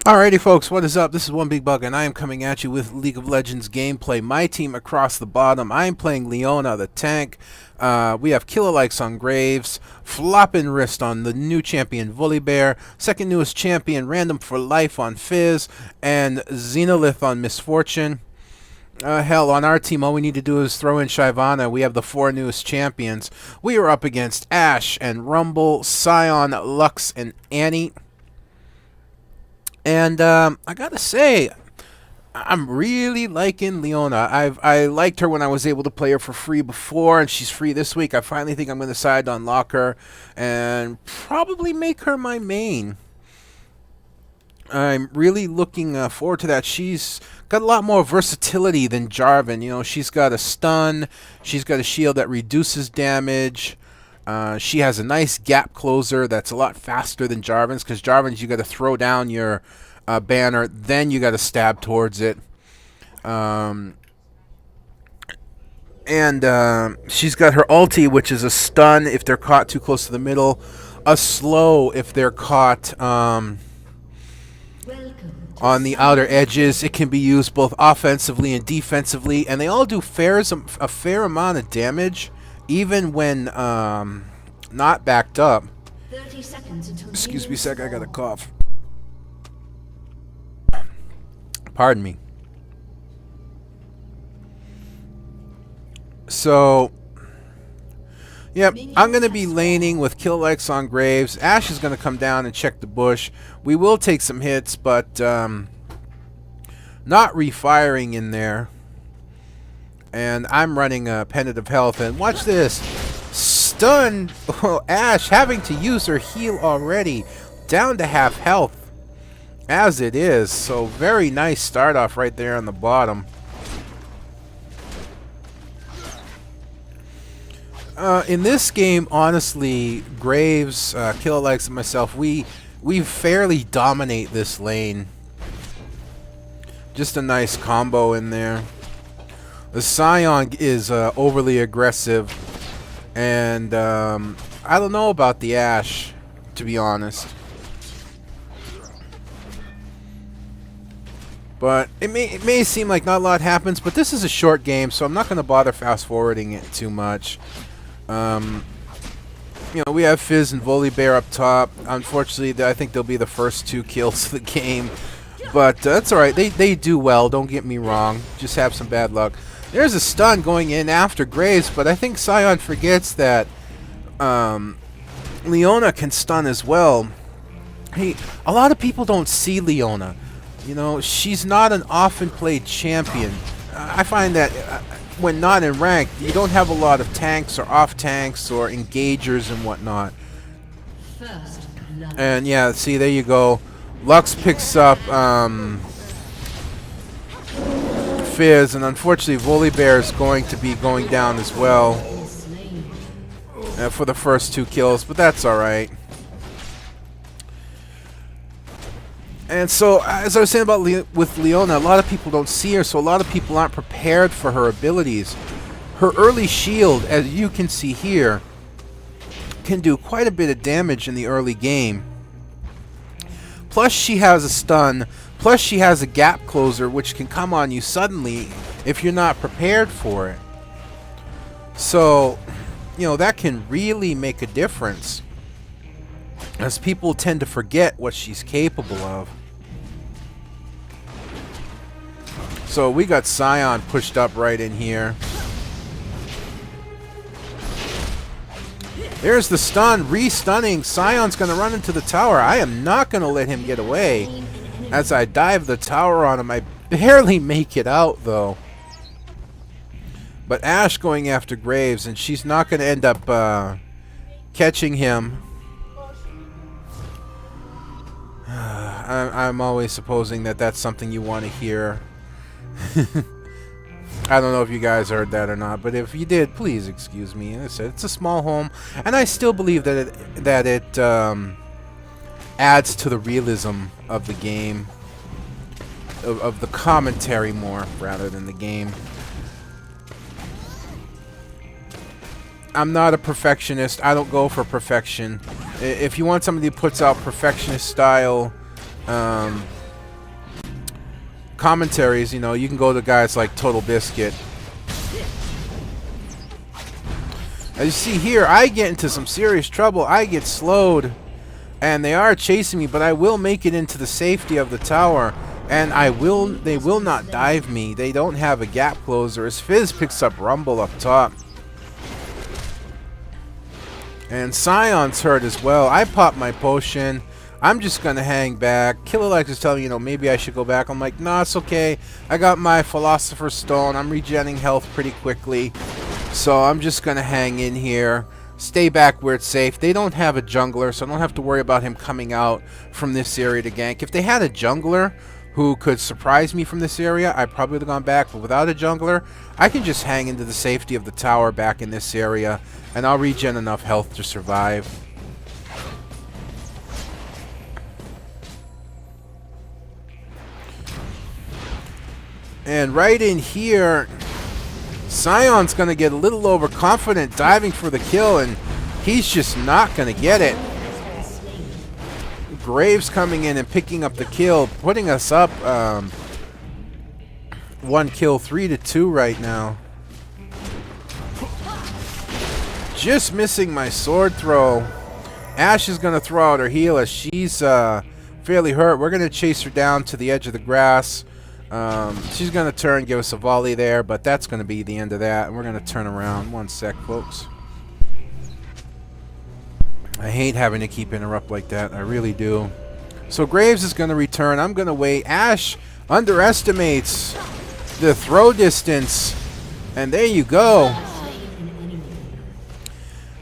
Alrighty folks, what is up? This is One Big Bug and I am coming at you with League of Legends gameplay. My team across the bottom, I am playing Leona the tank. We have Killer Likes on Graves, Floppin' Wrist on the new champion Volibear, second newest champion Random for Life on Fizz, and Xenolith on Misfortune. Hell, on our team all we need to do is throw in Shyvana. We have the four newest champions. We are up against Ashe and Rumble, Scion, Lux, and Annie. And I gotta say, I'm really liking Leona. I liked her when I was able to play her for free before, and she's free this week. I finally think I'm going to decide to unlock her and probably make her my main. I'm really looking forward to that. She's got a lot more versatility than Jarvan. You know, she's got a stun, she's got a shield that reduces damage. She has a nice gap closer that's a lot faster than Jarvan's, because Jarvan's you got to throw down your banner, then you got to stab towards it. She's got her ulti, which is a stun if they're caught too close to the middle, a slow if they're caught on the outer edges. It can be used both offensively and defensively, and they all do a fair amount of damage. Even when not backed up. 30 seconds until Excuse me a sec, I got a cough. Pardon me. So, yep, I'm going to be laning with Kill Likes on Graves. Ashe is going to come down and check the bush. We will take some hits, but not refiring in there. And I'm running a Pendant of Health, and watch this. Stun! Oh, Ashe having to use her heal already. Down to half health. As it is. So very nice start off right there on the bottom. In this game, honestly, Graves, Killer Likes, and myself, we fairly dominate this lane. Just a nice combo in there. The Scion is overly aggressive, and I don't know about the Ashe, to be honest. But it may seem like not a lot happens, but this is a short game, so I'm not going to bother fast-forwarding it too much. You know, we have Fizz and Volibear up top. Unfortunately, I think they'll be the first two kills of the game. But that's alright. They do well, don't get me wrong. Just have some bad luck. There's a stun going in after Graves, but I think Scion forgets that Leona can stun as well. Hey, a lot of people don't see Leona. You know, she's not an often played champion. I find that when not in rank, you don't have a lot of tanks or off tanks or engagers and whatnot. And yeah, see, there you go. Lux picks up Fizz, and unfortunately Volibear is going to be going down as well for the first two kills, but that's alright. And so, as I was saying about with Leona, a lot of people don't see her, so a lot of people aren't prepared for her abilities. Her early shield, as you can see here, can do quite a bit of damage in the early game. Plus she has a stun, plus she has a gap closer which can come on you suddenly if you're not prepared for it. So, you know, that can really make a difference, as people tend to forget what she's capable of. So we got Scion pushed up right in here. There's the stun, re-stunning. Scion's going to run into the tower. I am not going to let him get away. As I dive the tower on him, I barely make it out, though. But Ashe going after Graves, and she's not going to end up catching him. I'm always supposing that that's something you want to hear. I don't know if you guys heard that or not, but if you did, please excuse me. As I said, it's a small home, and I still believe that it adds to the realism of the game, of the commentary more rather than the game. I'm not a perfectionist. I don't go for perfection. If you want somebody who puts out perfectionist style commentaries, you know, you can go to guys like Total Biscuit. As you see here, I get into some serious trouble. I get slowed, and they are chasing me, but I will make it into the safety of the tower, and they will not dive me. They don't have a gap closer, as Fizz picks up Rumble up top. And Scion's hurt as well. I pop my potion. I'm just going to hang back. Killerlex is telling me, you know, maybe I should go back. I'm like, nah, it's okay. I got my Philosopher's Stone. I'm regenerating health pretty quickly. So I'm just going to hang in here. Stay back where it's safe. They don't have a jungler, so I don't have to worry about him coming out from this area to gank. If they had a jungler who could surprise me from this area, I probably would have gone back. But without a jungler, I can just hang into the safety of the tower back in this area, and I'll regen enough health to survive. And right in here, Scion's going to get a little overconfident diving for the kill, and he's just not going to get it. Graves coming in and picking up the kill, putting us up 1 kill, 3-2 right now. Just missing my sword throw. Ashe is going to throw out her heal as she's fairly hurt. We're going to chase her down to the edge of the grass. She's going to turn, give us a volley there, but that's going to be the end of that. And we're going to turn around. 1 sec, folks. I hate having to keep interrupt like that. I really do. So Graves is going to return. I'm going to wait. Ashe underestimates the throw distance. And there you go.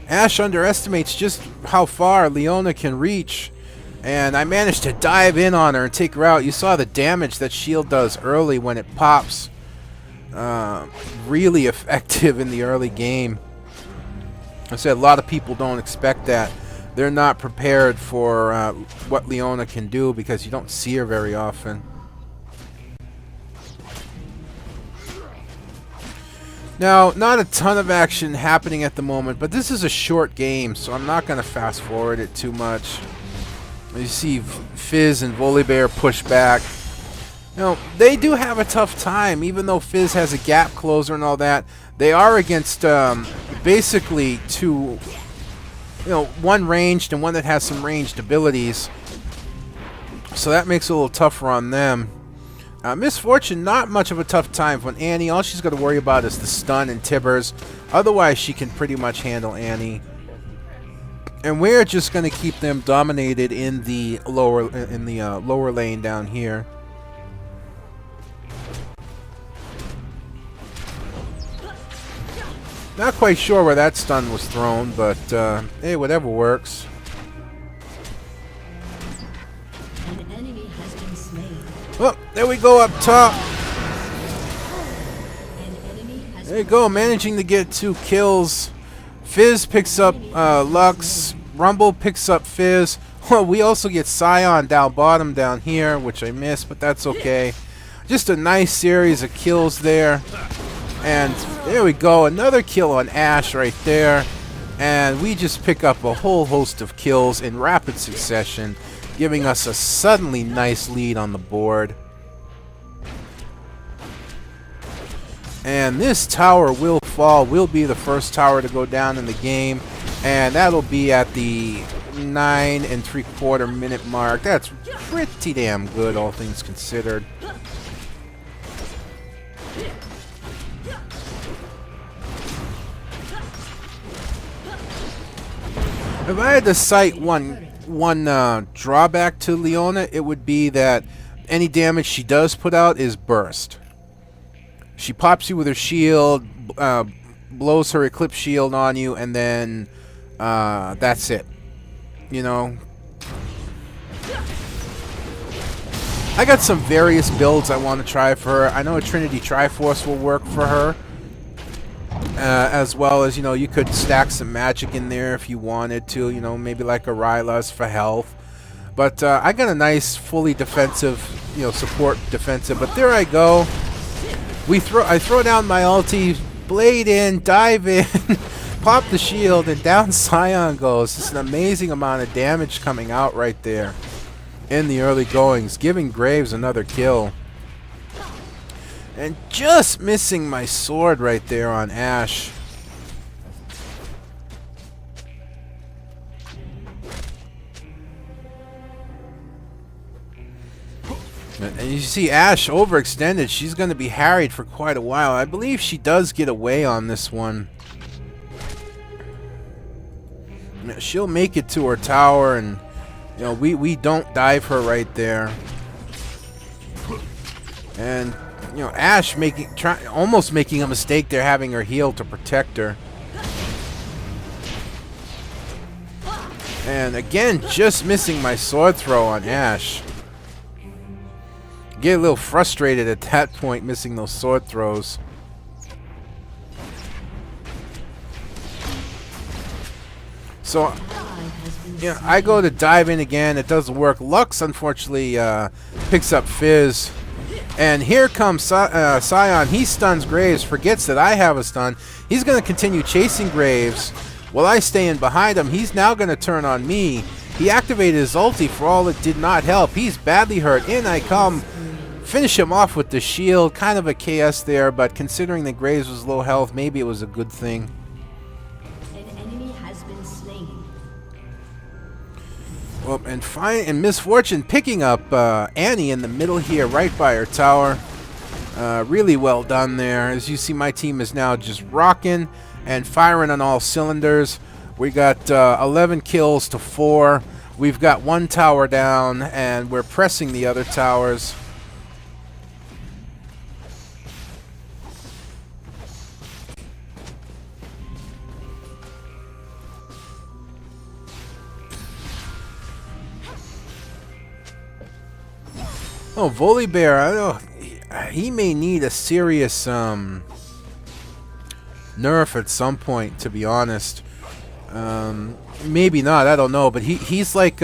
Ashe underestimates just how far Leona can reach. And I managed to dive in on her and take her out. You saw the damage that shield does early when it pops. Really effective in the early game. I said a lot of people don't expect that. They're not prepared for what Leona can do because you don't see her very often. Now, not a ton of action happening at the moment, but this is a short game, so I'm not going to fast forward it too much. You see Fizz and Volibear push back. Now, they do have a tough time, even though Fizz has a gap closer and all that. They are against basically two, one ranged and one that has some ranged abilities. So that makes it a little tougher on them. Miss Fortune, not much of a tough time for Annie. All she's got to worry about is the stun and Tibbers. Otherwise, she can pretty much handle Annie. And we're just going to keep them dominated in the lower lane down here. Not quite sure where that stun was thrown, but hey, whatever works. An enemy has been slain. Oh, there we go up top. An enemy has There you go, managing to get 2 kills. Fizz picks up Lux. Rumble picks up Fizz. Well, we also get Scion down bottom down here, which I missed, but that's okay. Just a nice series of kills there. And there we go, another kill on Ashe right there. And we just pick up a whole host of kills in rapid succession, giving us a suddenly nice lead on the board. And this tower will fall, will be the first tower to go down in the game. And that'll be at the 9 3/4 minute mark. That's pretty damn good, all things considered. If I had to cite one drawback to Leona, it would be that any damage she does put out is burst. She pops you with her shield, blows her Eclipse shield on you, and then that's it. I got some various builds I want to try for her. I know a Trinity Triforce will work for her. As well as, you could stack some magic in there if you wanted to, maybe like a Rylas for health. But I got a nice fully defensive, support defensive. But there I go. I throw down my ulti, blade in, dive in, pop the shield, and down Scion goes. It's an amazing amount of damage coming out right there in the early goings, giving Graves another kill. And just missing my sword right there on Ashe. And you see Ashe overextended. She's going to be harried for quite a while. I believe she does get away on this one. She'll make it to her tower, and you know we don't dive her right there. And you know Ashe almost making a mistake there, having her heal to protect her. And again, just missing my sword throw on Ashe. Get a little frustrated at that point, missing those sword throws. So, yeah, I go to dive in again. It doesn't work. Lux, unfortunately, picks up Fizz. And here comes Scion. He stuns Graves, forgets that I have a stun. He's going to continue chasing Graves while I stay in behind him. He's now going to turn on me. He activated his ulti, for all it did not help. He's badly hurt. In I come. Finish him off with the shield. Kind of a KS there, but considering that Graves was low health, maybe it was a good thing. Well, and Misfortune picking up Annie in the middle here, right by her tower. Really well done there. As you see, my team is now just rocking and firing on all cylinders. We got 11 kills to 4. We've got 1 tower down, and we're pressing the other towers. Oh, Volibear, I know he may need a serious nerf at some point, to be honest. Maybe not, I don't know, but he's like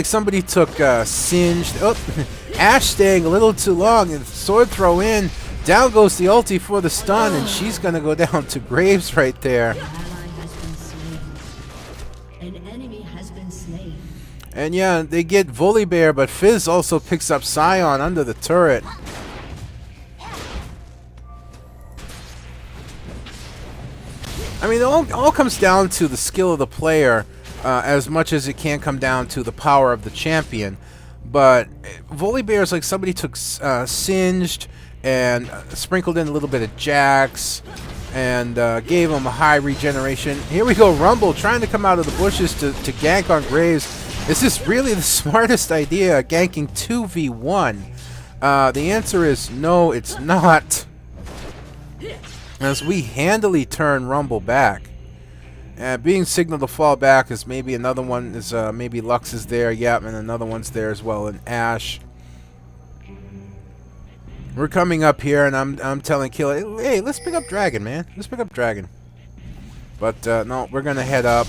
somebody took Singed. Oh, Ashe staying a little too long, and sword throw in. Down goes the ulti for the stun, and she's gonna go down to Graves right there. And yeah, they get Volibear, but Fizz also picks up Scion under the turret. I mean, it all comes down to the skill of the player, as much as it can come down to the power of the champion. But Volibear is like somebody took Singed and sprinkled in a little bit of Jax and gave him a high regeneration. Here we go, Rumble trying to come out of the bushes to gank on Graves. Is this really the smartest idea, ganking 2v1? The answer is no, it's not. As we handily turn Rumble back. Being signaled to fall back is maybe another one, is maybe Lux is there, yep, and another one's there as well, and Ashe. We're coming up here, and I'm telling Kill, hey, let's pick up Dragon, man. Let's pick up Dragon. But no, we're gonna head up.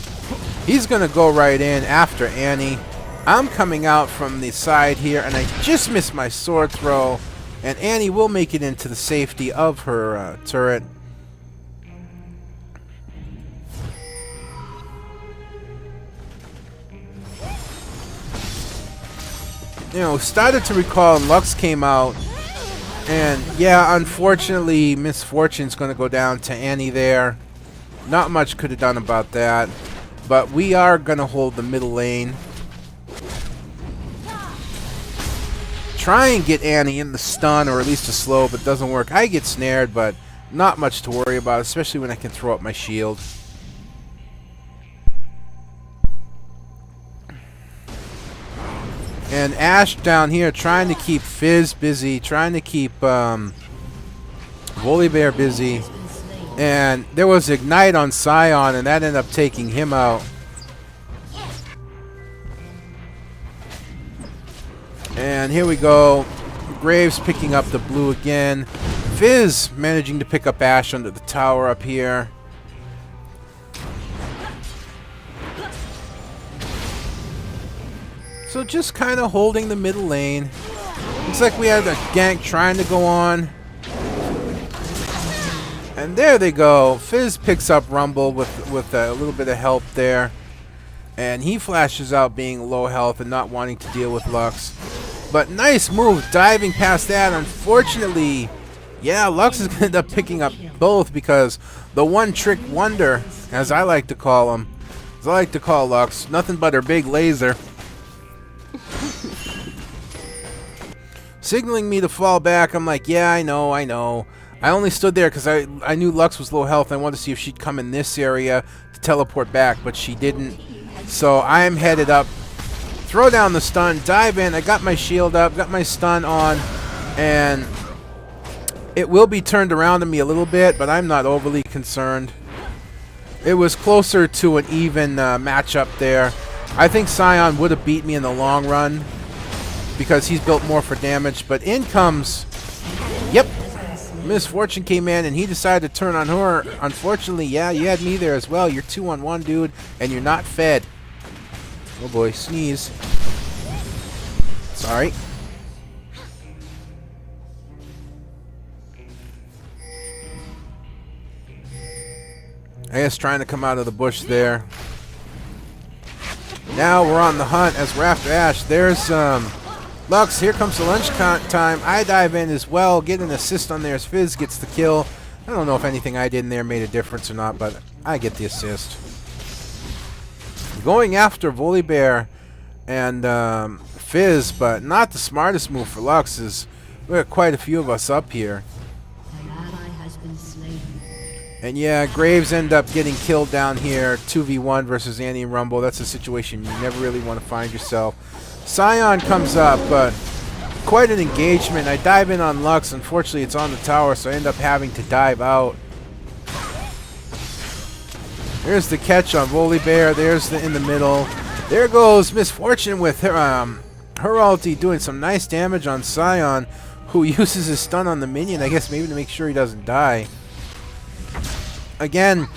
He's going to go right in after Annie. I'm coming out from the side here, and I just missed my sword throw. And Annie will make it into the safety of her turret. You know, started to recall, and Lux came out. And yeah, unfortunately, Misfortune's going to go down to Annie there. Not much could have done about that. But we are going to hold the middle lane. Try and get Annie in the stun, or at least a slow, but it doesn't work. I get snared, but not much to worry about, especially when I can throw up my shield. And Ashe down here trying to keep Fizz busy, trying to keep Volibear busy. And there was Ignite on Scion, and that ended up taking him out. And here we go. Graves picking up the blue again. Fizz managing to pick up Ashe under the tower up here. So just kind of holding the middle lane. Looks like we had a gank trying to go on. And there they go. Fizz picks up Rumble with a little bit of help there. And he flashes out being low health and not wanting to deal with Lux. But nice move, diving past that. Unfortunately, yeah, Lux is going to end up picking up both because the one-trick wonder, as I like to call him, as I like to call Lux, nothing but her big laser. Signaling me to fall back. I'm like, yeah, I know. I only stood there because I knew Lux was low health. I wanted to see if she'd come in this area to teleport back, but she didn't. So I'm headed up. Throw down the stun, dive in. I got my shield up, got my stun on, and it will be turned around to me a little bit, but I'm not overly concerned. It was closer to an even matchup there. I think Scion would have beat me in the long run because he's built more for damage, but in comes, yep, Misfortune came in and he decided to turn on her. Unfortunately, yeah, you had me there as well. You're 2-on-1, dude, and you're not fed. Oh boy, sneeze. Sorry. I guess trying to come out of the bush there. Now we're on the hunt as we're after Ash. There's Lux. Here comes the lunch time. I dive in as well, get an assist on there as Fizz gets the kill. I don't know if anything I did in there made a difference or not, but I get the assist. Going after Volibear and Fizz, but not the smartest move for Lux, is we got quite a few of us up here. An ally has been slain. And yeah, Graves end up getting killed down here. 2v1 versus Annie and Rumble. That's a situation you never really want to find yourself. Scion comes up, but quite an engagement. I dive in on Lux. Unfortunately, it's on the tower, so I end up having to dive out. There's the catch on Volibear. There's the in the middle. There goes Misfortune with her ulti doing some nice damage on Scion, who uses his stun on the minion, I guess maybe to make sure he doesn't die. Again,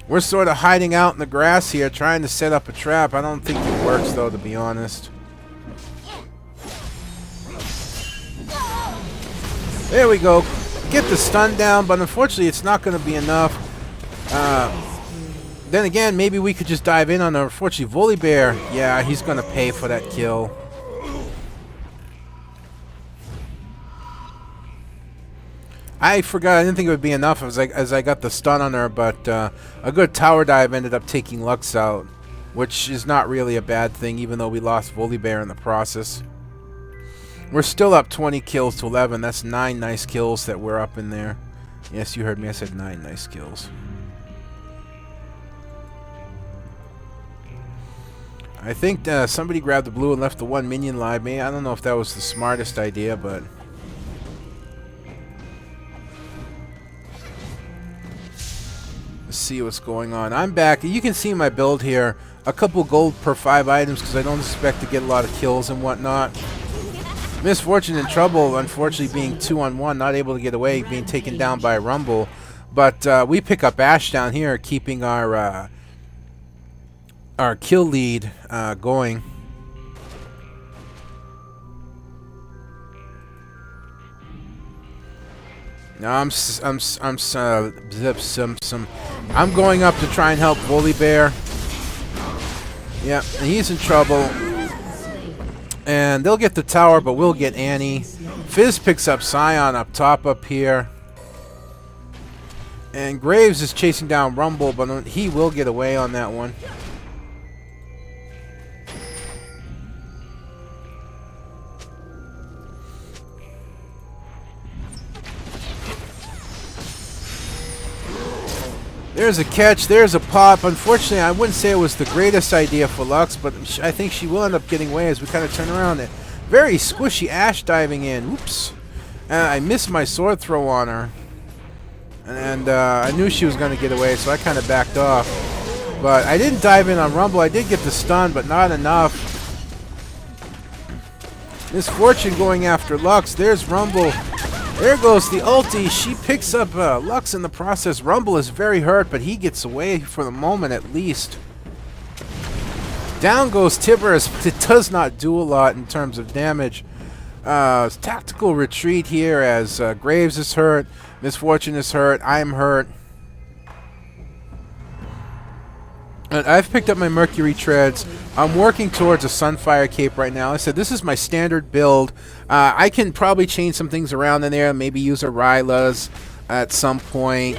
we're sort of hiding out in the grass here, trying to set up a trap. I don't think it works, though, to be honest. There we go. Get the stun down, but unfortunately it's not going to be enough. Then again, maybe we could just dive in on her. Unfortunately, Volibear, yeah, he's going to pay for that kill. I forgot. I didn't think it would be enough as I got the stun on her, but a good tower dive ended up taking Lux out, which is not really a bad thing, even though we lost Volibear in the process. We're still up 20 kills to 11. That's 9 nice kills that we're up in there. Yes, you heard me. I said 9 nice kills. I think somebody grabbed the blue and left the one minion live. I don't know if that was the smartest idea, but... let's see what's going on. I'm back. You can see my build here. A couple gold per 5 items because I don't expect to get a lot of kills and whatnot. Misfortune in trouble, unfortunately being 2-on-1, not able to get away, being taken down by Rumble. But we pick up Ash down here, keeping our kill lead going. Now I'm going up to try and help Volibear. Yeah, and he's in trouble. And they'll get the tower, but we'll get Annie. Fizz picks up Scion up top up here. And Graves is chasing down Rumble, but he will get away on that one. There's a catch, there's a pop. Unfortunately, I wouldn't say it was the greatest idea for Lux, but I think she will end up getting away as we kind of turn around. It very squishy Ash diving in. Oops. I missed my sword throw on her. And I knew she was going to get away, so I kind of backed off. But I didn't dive in on Rumble. I did get the stun, but not enough. Misfortune going after Lux. There's Rumble. There goes the ulti. She picks up Lux in the process. Rumble is very hurt, but he gets away for the moment at least. Down goes Tiberus. It does not do a lot in terms of damage. Tactical retreat here as Graves is hurt. Misfortune is hurt. I'm hurt. And I've picked up my Mercury Treads. I'm working towards a Sunfire Cape right now. I said this is my standard build. I can probably change some things around in there. Maybe use a Ryla's at some point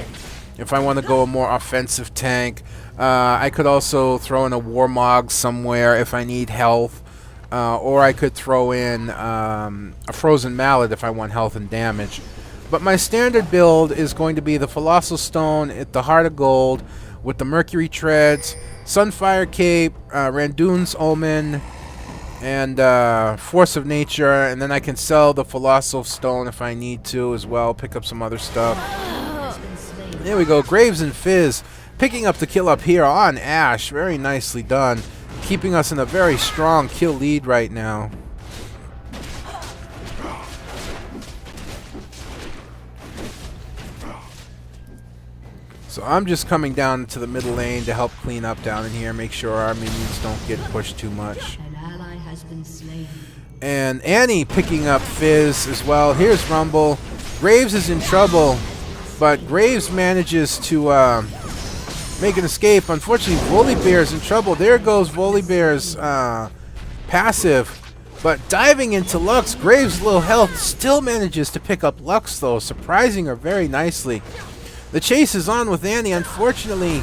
if I want to go a more offensive tank. I could also throw in a Warmog somewhere if I need health. Or I could throw in a Frozen Mallet if I want health and damage. But my standard build is going to be the Colossal Stone at the Heart of Gold with the Mercury Treads, Sunfire Cape, Randuin's Omen, and Force of Nature. And then I can sell the Colossal Stone if I need to as well, pick up some other stuff. There we go, Graves and Fizz picking up the kill up here on Ashe. Very nicely done. Keeping us in a very strong kill lead right now. So I'm just coming down to the middle lane to help clean up down in here, make sure our minions don't get pushed too much. An ally has been slain. And Annie picking up Fizz as well. Here's Rumble. Graves is in trouble, but Graves manages to make an escape. Unfortunately, Volibear's in trouble. There goes Volibear's passive. But diving into Lux, Graves' low health still manages to pick up Lux, though, surprising her very nicely. The chase is on with Annie. Unfortunately,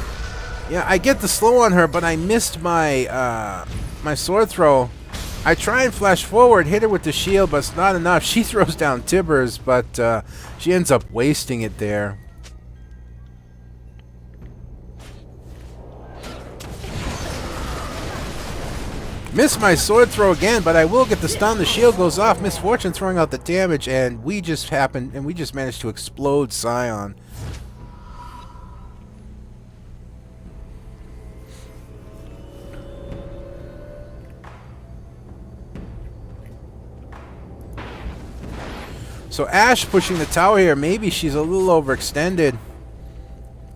yeah, I get the slow on her, but I missed my my sword throw. I try and flash forward, hit her with the shield, but it's not enough. She throws down Tibbers, but she ends up wasting it there. Miss my sword throw again, but I will get the stun. The shield goes off. Misfortune throwing out the damage, and we just managed to explode Scion. So Ashe pushing the tower here. Maybe she's a little overextended.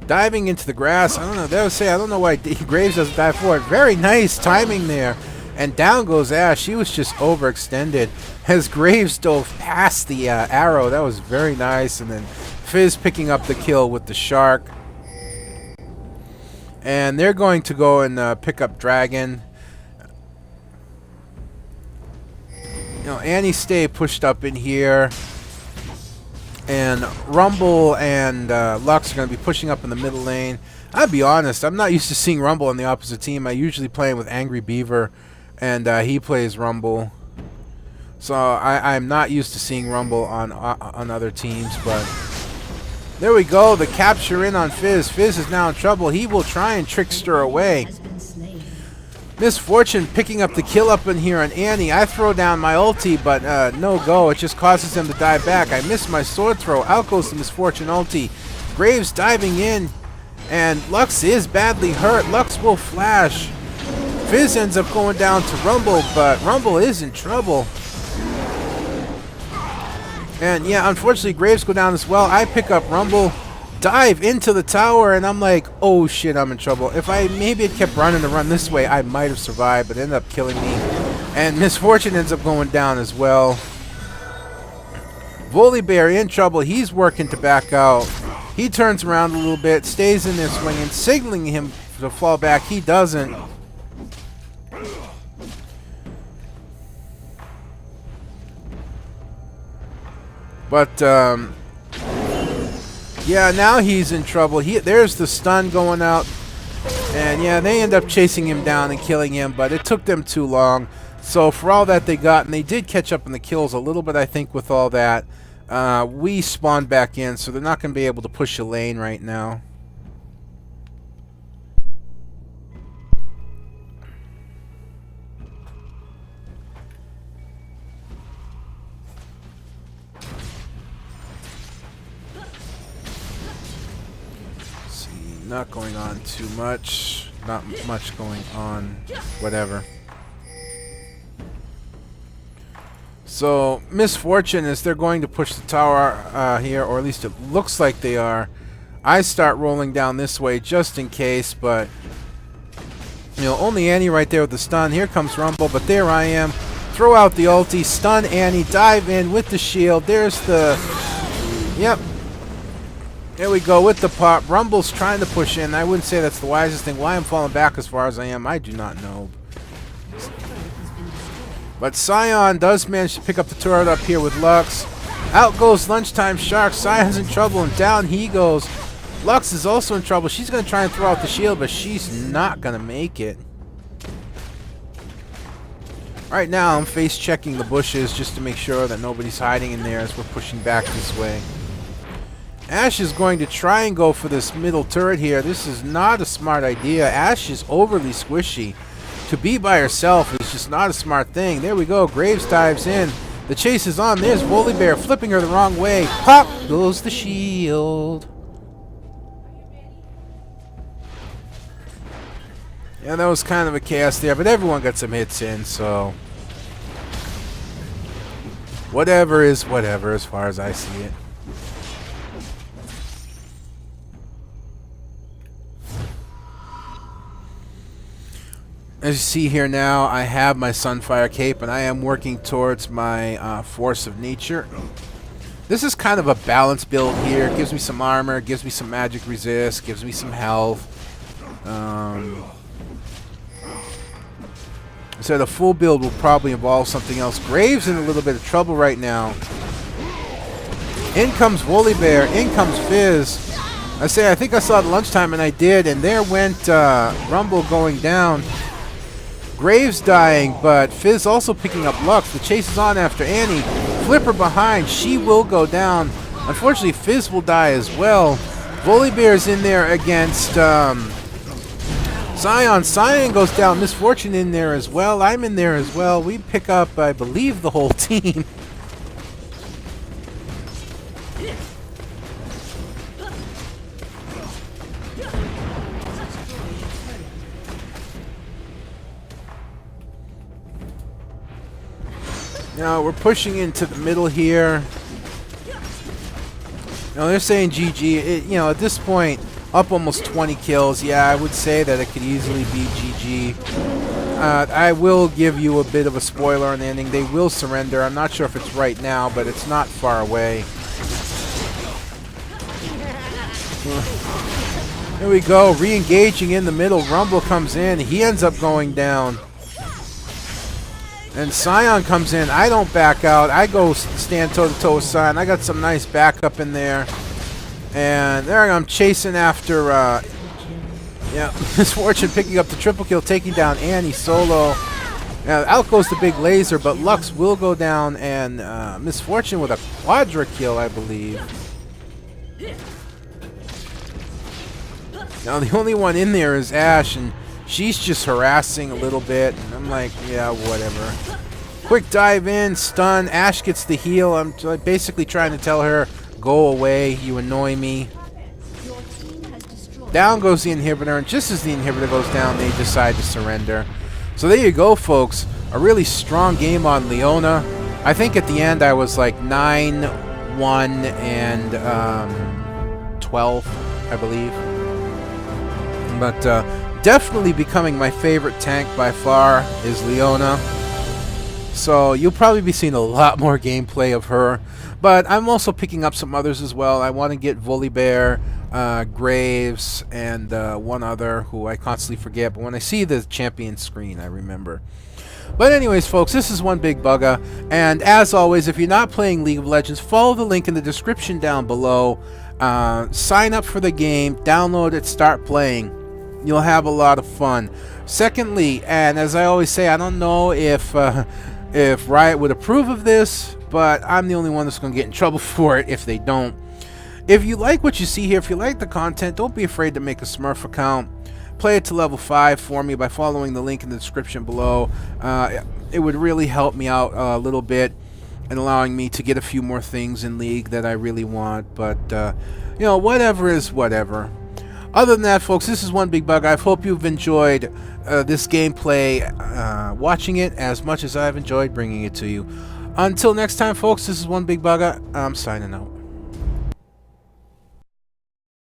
Diving into the grass. I don't know. They would say I don't know why Graves doesn't dive forward. Very nice timing there. And down goes Ashe. She was just overextended as Graves dove past the arrow. That was very nice. And then Fizz picking up the kill with the shark. And they're going to go and pick up Dragon. You know, Annie stay pushed up in here. And Rumble and Lux are going to be pushing up in the middle lane. I'll be honest, I'm not used to seeing Rumble on the opposite team. I usually play him with Angry Beaver, and he plays Rumble. So I'm not used to seeing Rumble on other teams, but there we go. The capture in on Fizz. Fizz is now in trouble. He will try and trickster away. Misfortune picking up the kill up in here on Annie. I throw down my ulti, but no go. It just causes him to dive back. I missed my sword throw. Out goes the Misfortune ulti. Graves diving in, and Lux is badly hurt. Lux will flash. Fizz ends up going down to Rumble, but Rumble is in trouble. And yeah, unfortunately, Graves go down as well. I pick up Rumble, dive into the tower, and I'm like, oh shit, I'm in trouble. If I maybe had kept running to run this way, I might have survived, but it ended up killing me. And Misfortune ends up going down as well. Volibear in trouble. He's working to back out. He turns around a little bit, stays in there swinging, signaling him to fall back. He doesn't. But, yeah, now he's in trouble. There's the stun going out. And yeah, they end up chasing him down and killing him, but it took them too long. So for all that they got, and they did catch up in the kills a little bit, I think, with all that, we spawned back in, so they're not going to be able to push a lane right now. Not going on too much. Not much going on. Whatever. So, Misfortune is they're going to push the tower here, or at least it looks like they are. I start rolling down this way just in case, but you know, only Annie right there with the stun. Here comes Rumble, but there I am. Throw out the ulti, stun Annie, dive in with the shield. There's the... Yep. There we go with the pop. Rumble's trying to push in. I wouldn't say that's the wisest thing. Why I'm falling back as far as I am, I do not know. But Scion does manage to pick up the turret up here with Lux. Out goes Lunchtime Shark. Scion's in trouble, and down he goes. Lux is also in trouble. She's going to try and throw out the shield, but she's not going to make it. Right now, I'm face checking the bushes just to make sure that nobody's hiding in there as we're pushing back this way. Ashe is going to try and go for this middle turret here. This is not a smart idea. Ashe is overly squishy. To be by herself is just not a smart thing. There we go. Graves dives in. The chase is on. There's Volibear flipping her the wrong way. Pop goes the shield. Yeah, that was kind of a chaos there, but everyone got some hits in, so whatever is whatever as far as I see it. As you see here now, I have my Sunfire Cape, and I am working towards my Force of Nature. This is kind of a balanced build here. It gives me some armor, gives me some magic resist, gives me some health. So the full build will probably involve something else. Graves in a little bit of trouble right now. In comes Volibear, in comes Fizz. I think I saw it at lunchtime, and I did, and there went Rumble going down. Graves dying, but Fizz also picking up Lux. The chase is on after Annie. Flipper behind. She will go down. Unfortunately, Fizz will die as well. Volibear's in there against Scion. Scion goes down. Misfortune in there as well. I'm in there as well. We pick up, I believe, the whole team. Now we're pushing into the middle here. Now they're saying GG. At this point, up almost 20 kills. Yeah, I would say that it could easily be GG. I will give you a bit of a spoiler on the ending. They will surrender. I'm not sure if it's right now, but it's not far away. Here we go, re-engaging in the middle. Rumble comes in. He ends up going down. And Scion comes in. I don't back out. I go stand toe-to-toe with Scion. I got some nice backup in there. And there I'm chasing after, Misfortune picking up the triple kill, taking down Annie solo. Now, out goes the big laser, but Lux will go down, and Misfortune with a quadra kill, I believe. Now, the only one in there is Ashe, and she's just harassing a little bit, and I'm like, yeah, whatever. Quick dive in, stun. Ashe gets the heal. I'm basically trying to tell her, go away, you annoy me. Down goes the inhibitor, and just as the inhibitor goes down, they decide to surrender. So there you go, folks. A really strong game on Leona. I think at the end I was like 9-1 and 12, I believe. But definitely becoming my favorite tank by far is Leona. So you'll probably be seeing a lot more gameplay of her. But I'm also picking up some others as well. I want to get Volibear, Graves, and one other who I constantly forget. But when I see the champion screen, I remember. But anyways, folks, this is One Big Bugga. And as always, if you're not playing League of Legends, follow the link in the description down below. Sign up for the game, download it, start playing. You'll have a lot of fun. Secondly, and as I always say, I don't know if Riot would approve of this, but I'm the only one that's going to get in trouble for it if they don't. If you like what you see here, if you like the content, don't be afraid to make a Smurf account. Play it to level 5 for me by following the link in the description below. It would really help me out a little bit and allowing me to get a few more things in League that I really want. But, whatever is whatever. Other than that, folks, this is One Big Bug. I hope you've enjoyed this gameplay, watching it as much as I've enjoyed bringing it to you. Until next time, folks, this is One Big Bugga. I'm signing out.